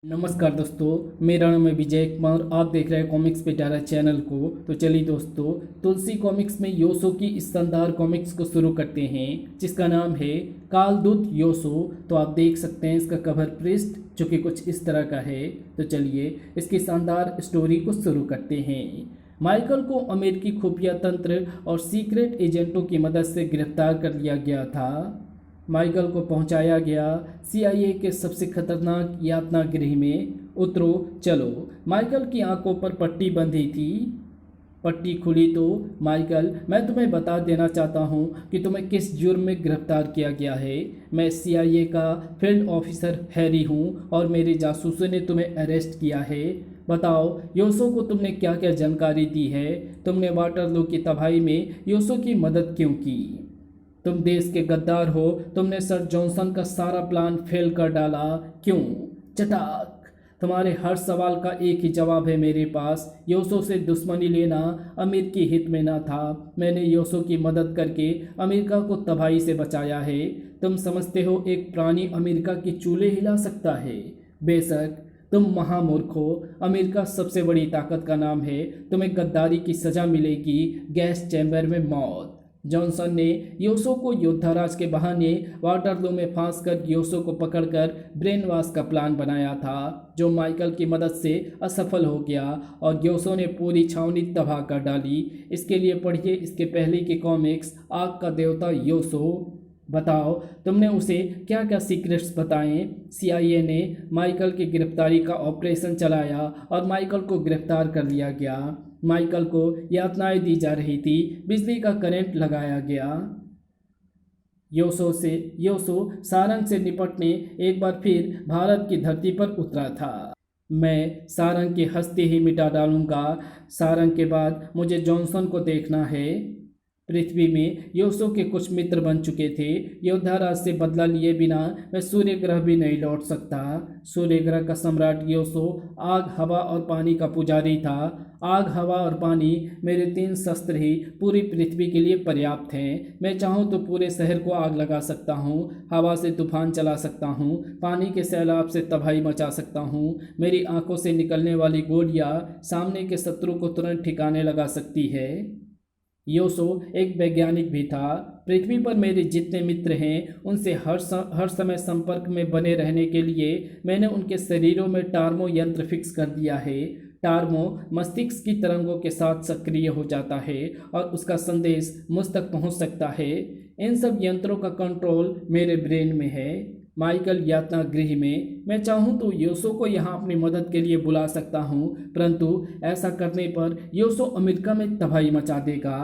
नमस्कार दोस्तों, मेरा नाम है विजय कुमार। आप देख रहे हैं कॉमिक्स पिटारा चैनल को। तो चलिए दोस्तों, तुलसी कॉमिक्स में योसो की इस शानदार कॉमिक्स को शुरू करते हैं, जिसका नाम है कालदूत योसो। तो आप देख सकते हैं इसका कवर पृष्ठ जो कि कुछ इस तरह का है। तो चलिए इसकी शानदार स्टोरी को शुरू करते हैं। माइकल को अमेरिकी खुफिया तंत्र और सीक्रेट एजेंटों की मदद से गिरफ्तार कर लिया गया था। माइकल को पहुंचाया गया सीआईए के सबसे खतरनाक यातना गृह में। उतरो चलो। माइकल की आंखों पर पट्टी बंधी थी। पट्टी खुली तो माइकल, मैं तुम्हें बता देना चाहता हूं कि तुम्हें किस जुर्म में गिरफ्तार किया गया है। मैं सीआईए का फील्ड ऑफिसर हैरी हूं और मेरे जासूसों ने तुम्हें अरेस्ट किया है। बताओ योसो को तुमने क्या क्या जानकारी दी है। तुमने वाटरलू की तबाही में योसो की मदद क्यों की। तुम देश के गद्दार हो। तुमने सर जॉनसन का सारा प्लान फेल कर डाला। क्यों। चटाक। तुम्हारे हर सवाल का एक ही जवाब है मेरे पास। योसो से दुश्मनी लेना अमेरिकी हित में ना था। मैंने योसो की मदद करके अमेरिका को तबाही से बचाया है। तुम समझते हो एक प्राणी अमेरिका की चूल्हे हिला सकता है। बेशक तुम महामूर्ख हो। अमेरिका सबसे बड़ी ताकत का नाम है। तुम्हें गद्दारी की सजा मिलेगी, गैस चैम्बर में मौत। जॉनसन ने योसो को योद्धाराज के बहाने वाटरलू में फांस कर योसो को पकड़कर ब्रेन वॉश का प्लान बनाया था, जो माइकल की मदद से असफल हो गया और योसो ने पूरी छावनी तबाह कर डाली। इसके लिए पढ़िए इसके पहले के कॉमिक्स आग का देवता योसो। बताओ तुमने उसे क्या क्या सीक्रेट्स बताएं। सीआईए ने माइकल की गिरफ्तारी का ऑपरेशन चलाया और माइकल को गिरफ्तार कर लिया गया। माइकल को यातनाएं दी जा रही थी। बिजली का करंट लगाया गया। योसो सारंग से निपटने एक बार फिर भारत की धरती पर उतरा था। मैं सारंग के हंसते ही मिटा डालूंगा। सारंग के बाद मुझे जॉनसन को देखना है। पृथ्वी में योसो के कुछ मित्र बन चुके थे। योद्धाराज से बदला लिए बिना मैं सूर्य ग्रह भी नहीं लौट सकता। सूर्य ग्रह का सम्राट योसो आग, हवा और पानी का पुजारी था। आग, हवा और पानी मेरे 3 शस्त्र ही पूरी पृथ्वी के लिए पर्याप्त हैं। मैं चाहूँ तो पूरे शहर को आग लगा सकता हूँ, हवा से तूफान चला सकता हूँ, पानी के सैलाब से तबाही मचा सकता हूँ। मेरी आंखों से निकलने वाली गोलियाँ सामने के शत्रु को तुरंत ठिकाने लगा सकती है। योसो एक वैज्ञानिक भी था। पृथ्वी पर मेरे जितने मित्र हैं उनसे हर समय संपर्क में बने रहने के लिए मैंने उनके शरीरों में टार्मो यंत्र फिक्स कर दिया है। टार्मो मस्तिष्क की तरंगों के साथ सक्रिय हो जाता है और उसका संदेश मुझ तक पहुंच सकता है। इन सब यंत्रों का कंट्रोल मेरे ब्रेन में है। माइकल यातना गृह में। मैं चाहूँ तो योसो को यहाँ अपनी मदद के लिए बुला सकता हूँ, परंतु ऐसा करने पर योसो अमेरिका में तबाही मचा देगा।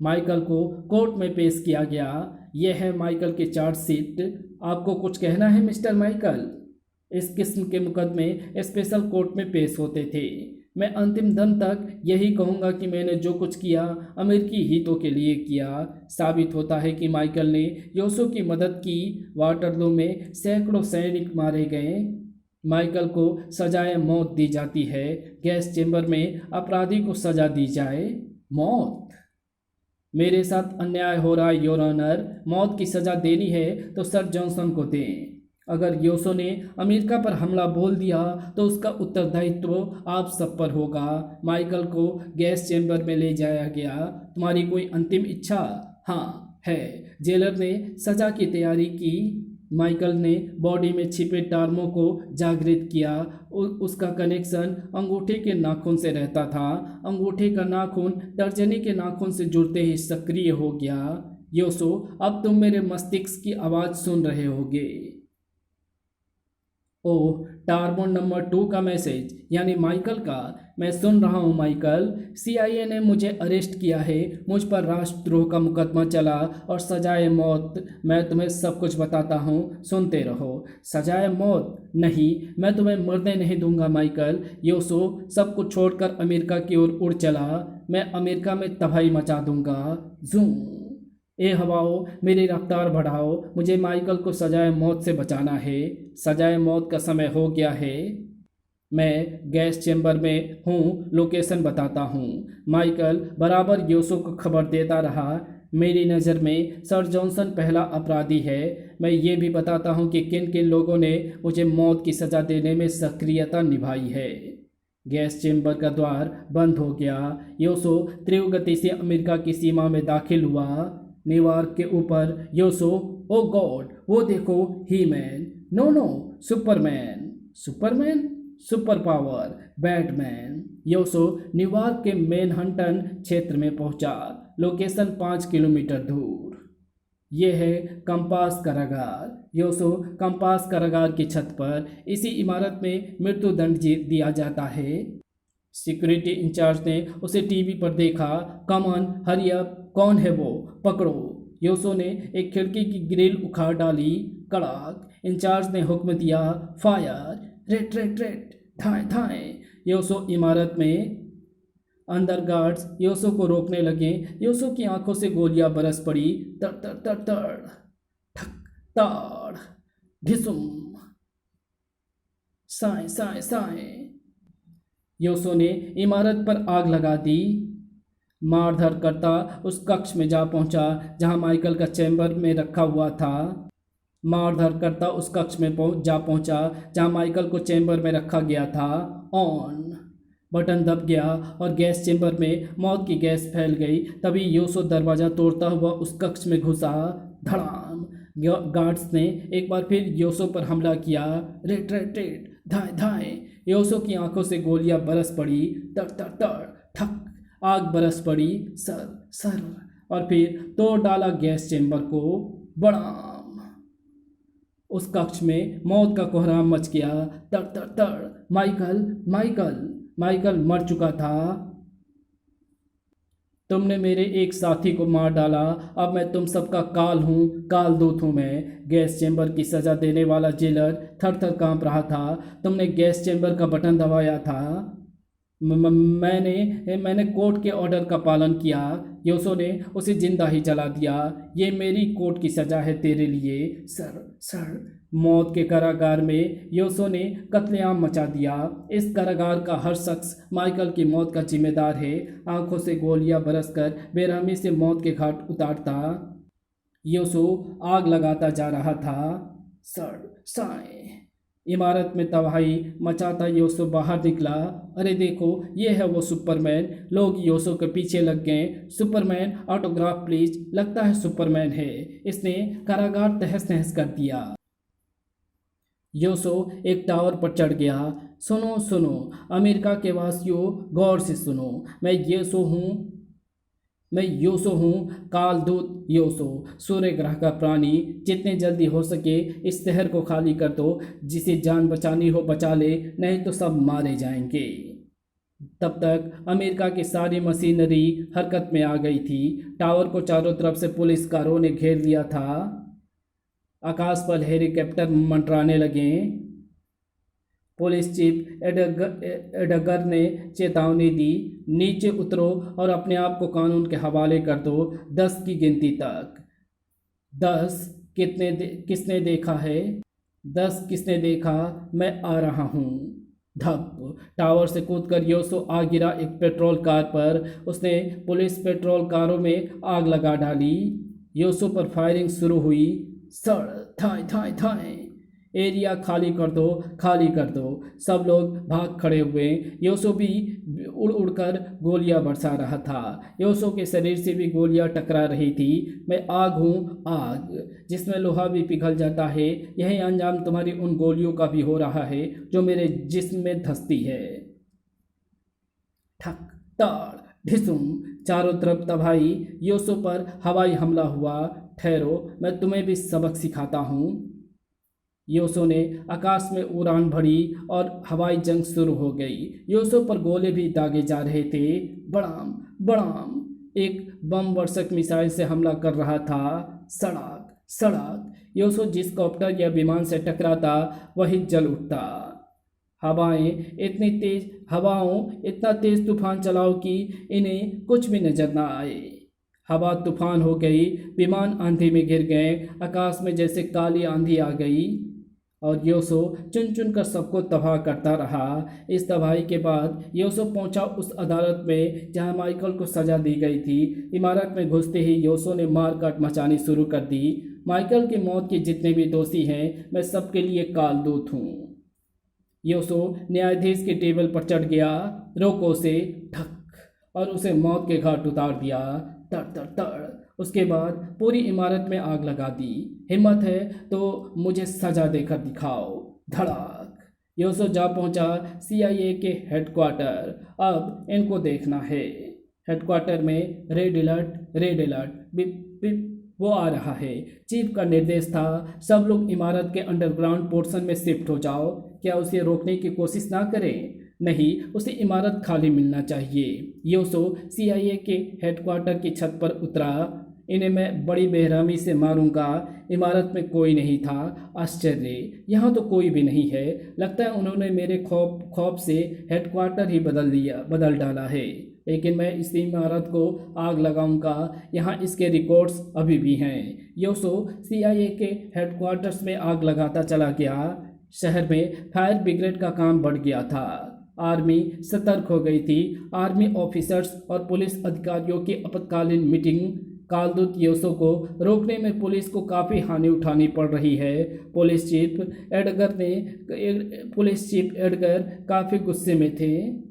माइकल को कोर्ट में पेश किया गया। यह है माइकल की चार्जशीट। आपको कुछ कहना है मिस्टर माइकल। इस किस्म के मुकदमे स्पेशल कोर्ट में पेश होते थे। मैं अंतिम दम तक यही कहूँगा कि मैंने जो कुछ किया अमेरिकी हितों के लिए किया। साबित होता है कि माइकल ने योसो की मदद की। वाटरलू में सैकड़ों सैनिक मारे गए। माइकल को सजाए मौत दी जाती है। गैस चेंबर में अपराधी को सजा दी जाए। मौत। मेरे साथ अन्याय हो रहा है योर ऑनर। मौत की सजा देनी है तो सर जॉनसन को दें। अगर योसो ने अमेरिका पर हमला बोल दिया तो उसका उत्तरदायित्व आप सब पर होगा। माइकल को गैस चैम्बर में ले जाया गया। तुम्हारी कोई अंतिम इच्छा। हाँ है। जेलर ने सजा की तैयारी की। माइकल ने बॉडी में छिपे टार्मो को जागृत किया। उसका कनेक्शन अंगूठे के नाखून से रहता था। अंगूठे का नाखून तर्जनी के नाखून से जुड़ते ही सक्रिय हो गया। योसो, अब तुम मेरे मस्तिष्क की आवाज़ सुन रहे होगे। ओह, टार्मो नंबर 2 का मैसेज, यानी माइकल का। मैं सुन रहा हूँ माइकल। सीआईए ने मुझे अरेस्ट किया है। मुझ पर राष्ट्रद्रोह का मुकदमा चला और सजाए मौत। मैं तुम्हें सब कुछ बताता हूँ, सुनते रहो। सजाए मौत नहीं, मैं तुम्हें मरने नहीं दूंगा माइकल। योसो सब कुछ छोड़कर अमेरिका की ओर उड़ चला। मैं अमेरिका में तबाही मचा दूंगा। जूम। ए हवाओं, मेरी रफ्तार बढ़ाओ। मुझे माइकल को सजाए मौत से बचाना है। सजाए मौत का समय हो गया है। मैं गैस चैम्बर में हूँ, लोकेशन बताता हूँ। माइकल बराबर योसो को खबर देता रहा। मेरी नज़र में सर जॉनसन पहला अपराधी है। मैं ये भी बताता हूँ कि किन किन लोगों ने मुझे मौत की सज़ा देने में सक्रियता निभाई है। गैस चेंबर का द्वार बंद हो गया। योसो तीव्र गति से अमेरिका की सीमा में दाखिल हुआ। न्यूयॉर्क के ऊपर योसो, ओ गॉड, वो देखो, he man, no no, Superman, Superman, super power, Batman. योसो न्यूयॉर्क के मैनहट्टन क्षेत्र में पहुंचा, लोकेशन 5 किलोमीटर दूर। ये है कंपास कारागार। योसो कंपास कारागार की छत पर इसी इमारत में मृत्युदंड दिया जाता है। सिक्योरिटी इंचार्ज ने उसे टीवी पर देखा। कम ऑन, हरी अप, कौन है वो, पकड़ो। योसो ने एक खिड़की की ग्रिल उखाड़ डाली। कड़ाक। इंचार्ज ने हुक्म दिया, फायर, रेट रेट रेट, थाए थाए। योसो इमारत में अंदर गार्ड्स योसो को रोकने लगे। योसो की आंखों से गोलियां बरस पड़ी। तड़ तड़ तड़ तड़, ठक ताड़, ढिसुम, साए साए साए। योसो ने इमारत पर आग लगा दी। मारधर करता उस कक्ष में जा पहुंचा जहां माइकल का चैम्बर में रखा हुआ था। मारधर करता उस कक्ष में जा पहुंचा जहां माइकल को चैम्बर में रखा गया था। ऑन बटन दब गया और गैस चैम्बर में मौत की गैस फैल गई। तभी योसो दरवाज़ा तोड़ता हुआ उस कक्ष में घुसा। धड़ाम। गार्ड्स ने एक बार फिर योसो पर हमला किया। रेट रेट रेट, धाए धाए। योसो की आंखों से गोलियां बरस पड़ी। तड़ तड़ तड़, ठक, आग बरस पड़ी। सर सर, और फिर तोड़ डाला गैस चैम्बर को। बड़ाम। उस कक्ष में मौत का कोहराम मच गया। तड़ तड़ तड़, माइकल, माइकल, माइकल मर चुका था। तुमने मेरे एक साथी को मार डाला। अब मैं तुम सबका काल हूँ, काल दूत हूँ मैं। गैस चैम्बर की सज़ा देने वाला जेलर थर थर काँप रहा था। तुमने गैस चैम्बर का बटन दबाया था। मैंने कोर्ट के ऑर्डर का पालन किया। योसो ने उसे जिंदा ही जला दिया। ये मेरी कोर्ट की सज़ा है तेरे लिए। Sir sir. मौत के कारागार में योसो ने कत्लेआम मचा दिया। इस कारागार का हर शख्स माइकल की मौत का जिम्मेदार है। आंखों से गोलियां बरसकर बेरहमी से मौत के घाट उतारता योसो आग लगाता जा रहा था। सड़ साए। इमारत में तबाही मचाता योसो बाहर निकला। अरे देखो, ये है वो सुपरमैन। लोग योसो के पीछे लग गए। Superman, autograph please. लगता है सुपरमैन है। इसने कारागार तहस नहस कर दिया। योसो एक टावर पर चढ़ गया। सुनो सुनो अमेरिका के वासियों, गौर से सुनो। मैं योसो हूँ, कालदूत योसो, सूर्य ग्रह का प्राणी। जितने जल्दी हो सके इस शहर को खाली कर दो। जिसे जान बचानी हो बचा ले, नहीं तो सब मारे जाएंगे। तब तक अमेरिका की सारी मशीनरी हरकत में आ गई थी। टावर को चारों तरफ से पुलिसकारों ने घेर लिया था। आकाश पर हेलीकॉप्टर मंडराने लगे। पुलिस चीफ एडगर ने चेतावनी दी, नीचे उतरो और अपने आप को कानून के हवाले कर दो। 10 की गिनती तक। 10। किसने देखा है? 10 किसने देखा? मैं आ रहा हूँ। धप। टावर से कूदकर योसो आ गिरा एक पेट्रोल कार पर। उसने पुलिस पेट्रोल कारों में आग लगा डाली। योसो पर फायरिंग शुरू हुई। सड़, थाए थाए थाए। एरिया खाली कर दो, खाली कर दो। सब लोग भाग खड़े हुए। योसो भी उड़ उड़कर गोलियां बरसा रहा था। योसो के शरीर से भी गोलियां टकरा रही थी। मैं आग हूँ, आग, जिसमें लोहा भी पिघल जाता है। यही अंजाम तुम्हारी उन गोलियों का भी हो रहा है जो मेरे जिस्म में धंसती है। ठक ताड़ ढिसुम। चारों तरफ तबाही। योसो पर हवाई हमला हुआ। ठहरो, मैं तुम्हें भी सबक सिखाता हूँ। योसो ने आकाश में उड़ान भरी और हवाई जंग शुरू हो गई। योसो पर गोले भी दागे जा रहे थे। बड़ाम बड़ाम। एक बम वर्षक मिसाइल से हमला कर रहा था। सड़ाक सड़ाक। योसो जिस कॉप्टर या विमान से टकराता वही जल उठता। हवाओं इतना तेज तूफान चलाओ कि इन्हें कुछ भी नजर ना आए। हवा तूफान हो गई। विमान आंधी में गिर गए। आकाश में जैसे काली आंधी आ गई और योसो चुन चुन कर सबको तबाह करता रहा। इस तबाही के बाद योसो पहुंचा उस अदालत में जहां माइकल को सजा दी गई थी। इमारत में घुसते ही योसो ने मार काट मचानी शुरू कर दी। माइकल की मौत के जितने भी दोषी हैं मैं सबके लिए कालदूत हूँ। योसो न्यायाधीश के टेबल पर चढ़ गया, रोको से ठक, और उसे मौत के घाट उतार दिया। तड़ तड़ तड़। उसके बाद पूरी इमारत में आग लगा दी। हिम्मत है तो मुझे सजा देकर दिखाओ। धड़ाक। योसो जा पहुंचा CIA के हेडक्वार्टर। अब इनको देखना है। हेडक्वार्टर में red alert, red alert, beep beep, वो आ रहा है। चीफ का निर्देश था सब लोग इमारत के अंडरग्राउंड पोर्शन में शिफ्ट हो जाओ। क्या उसे रोकने की कोशिश ना करें? नहीं, उसे इमारत खाली मिलना चाहिए। योसो CIA के हेडक्वार्टर की छत पर उतरा। इन्हें मैं बड़ी बेरहमी से मारूंगा। इमारत में कोई नहीं था। आश्चर्य, यहाँ तो कोई भी नहीं है। लगता है उन्होंने मेरे खौफ से हेडक्वार्टर ही बदल डाला है। लेकिन मैं इस इमारत को आग लगाऊंगा। यहाँ इसके रिकॉर्ड्स अभी भी हैं। योसो CIA के हेडक्वार्टर्स में आग लगाता चला गया। शहर में फायर ब्रिगेड का काम बढ़ गया था। आर्मी सतर्क हो गई थी। आर्मी ऑफिसर्स और पुलिस अधिकारियों की आपातकालीन मीटिंग। कालदूत योसो को रोकने में पुलिस को काफ़ी हानि उठानी पड़ रही है। पुलिस चीफ एडगर काफ़ी गुस्से में थे।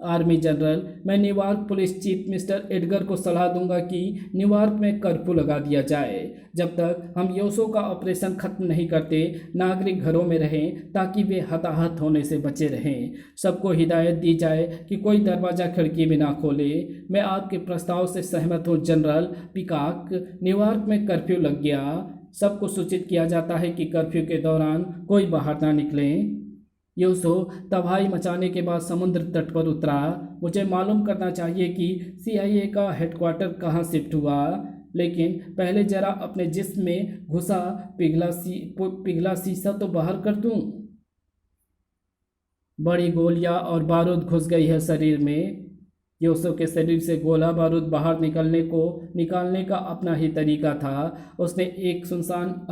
आर्मी जनरल, मैं New York police chief mister Edgar को सलाह दूंगा कि न्यूयॉर्क में कर्फ्यू लगा दिया जाए। जब तक हम योसो का ऑपरेशन खत्म नहीं करते, नागरिक घरों में रहें ताकि वे हताहत होने से बचे रहें। सबको हिदायत दी जाए कि कोई दरवाज़ा खिड़की भी ना खोले। मैं आपके प्रस्ताव से सहमत हूँ जनरल पिकॉक। न्यूयॉर्क में कर्फ्यू लग गया। सबको सूचित किया जाता है कि कर्फ्यू के दौरान कोई बाहर ना निकले। योसो तबाही मचाने के बाद समुद्र तट पर उतरा। मुझे मालूम करना चाहिए कि CIA का हेडक्वार्टर कहाँ शिफ्ट हुआ, लेकिन पहले जरा अपने जिस्म में घुसा पिघला शीशा तो बाहर कर दूं। बड़ी गोलियां और बारूद घुस गई है शरीर में। योसो के शरीर से गोला बारूद बाहर निकालने का अपना ही तरीका था। उसने एक सुनसान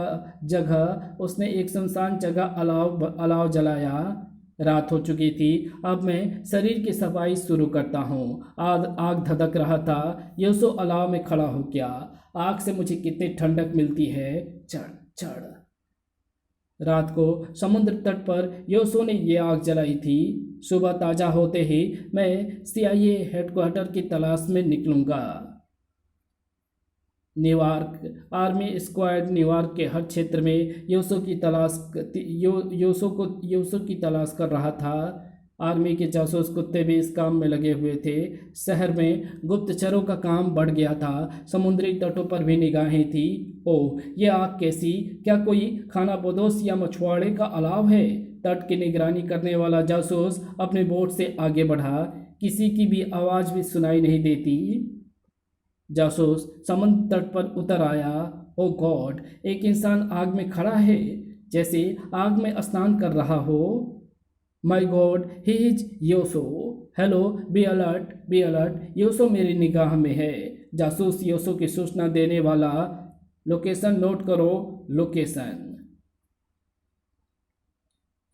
जगह अलाव जलाया। रात हो चुकी थी। अब मैं शरीर की सफाई शुरू करता हूँ। आग धधक रहा था। योसो अलाव में खड़ा हो गया। आग से मुझे कितनी ठंडक मिलती है। चढ़ चढ़। रात को समुद्र तट पर योसो ने ये आग जलाई थी। सुबह ताज़ा होते ही मैं CIA हेडक्वार्टर की तलाश में निकलूंगा। न्यूयॉर्क आर्मी स्क्वाड न्यूयॉर्क के हर क्षेत्र में योसो की तलाश कर रहा था। आर्मी के जासूस कुत्ते भी इस काम में लगे हुए थे। शहर में गुप्तचरों का काम बढ़ गया था। समुद्री तटों पर भी निगाहें थी। ओह, ये आग कैसी? क्या कोई खानाबदोश या मछुआरे का अलाव है? तट की निगरानी करने वाला जासूस अपने बोट से आगे बढ़ा। किसी की भी आवाज़ भी सुनाई नहीं देती। जासूस समुद्र तट पर उतर आया। ओ गॉड, एक इंसान आग में खड़ा है, जैसे आग में स्नान कर रहा हो। माय गॉड, ही इज योसो। Hello, be alert, be alert. योसो मेरी निगाह में है। जासूस योसो की सूचना देने वाला। लोकेशन नोट करो, लोकेशन।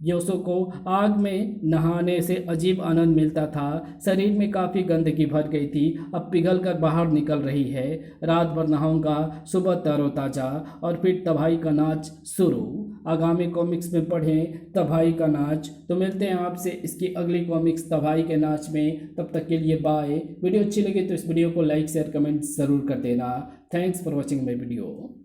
योसो को आग में नहाने से अजीब आनंद मिलता था। शरीर में काफ़ी गंदगी भर गई थी, अब पिघल कर बाहर निकल रही है। रात भर नहाऊंगा, सुबह तरोताज़ा, और फिर तबाही का नाच शुरू। आगामी कॉमिक्स में पढ़ें तबाही का नाच। तो मिलते हैं आपसे इसकी अगली कॉमिक्स तबाही के नाच में। तब तक के लिए बाय। वीडियो अच्छी लगी तो इस वीडियो को लाइक शेयर कमेंट ज़रूर कर देना। Thanks for watching my video.